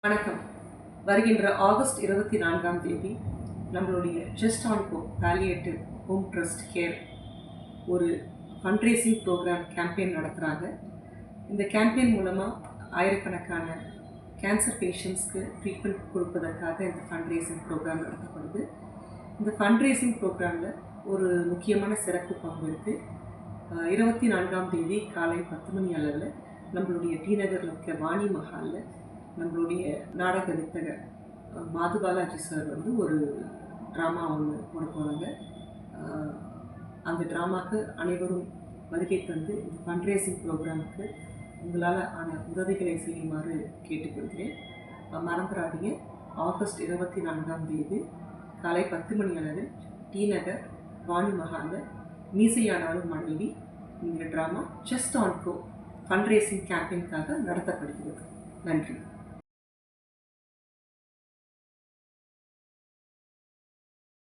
வணக்கம். வருகின்ற ஆகஸ்ட் 24ஆம் தேதி நம்மளுடைய just on go palliative home trust care ஒரு ஃபண்ட்ரேசிங் ப்ரோக்ராம் கேம்பெயின் நடத்துகிறாங்க. இந்த கேம்பெயின் மூலமாக ஆயிரக்கணக்கான கேன்சர் பேஷண்ட்ஸ்க்கு ட்ரீட்மெண்ட் கொடுப்பதற்காக இந்த ஃபண்ட்ரேசிங் ப்ரோக்ராம் நடத்தப்படுது. இந்த ஃபண்ட்ரேசிங் ப்ரோக்ராமில் ஒரு முக்கியமான சிறப்பு பங்கு இருக்குது. 24ஆம் தேதி காலை 10 மணி அளவில் நம்மளுடைய டி நகரில் இருக்க வாணி மஹாலில் நம்மளுடைய நாடக வித்தகர் மாதுபாலாஜி சார் ஒரு ட்ராமா ஒன்று போட போகிறாங்க. அந்த ட்ராமாவுக்கு அனைவரும் வருகை தந்து இந்த ஃபண்ட்ரேசிங் ப்ரோக்ராமுக்கு உங்களால் ஆன உதவிகளை செய்யுமாறு கேட்டுக்கொள்கிறேன். மறந்துடாதீங்க, ஆகஸ்ட் 24ஆம் தேதி காலை 10 மணி அளவில் டி நகர் வாணி மஹாலில் மீசையானாலும் மனைவி இந்த ட்ராமா ஜஸ்ட் ஆன் கோ ஃபண்ட்ரேசிங் கேம்பெயினுக்காக நடத்தப்படுகிறது. நன்றி.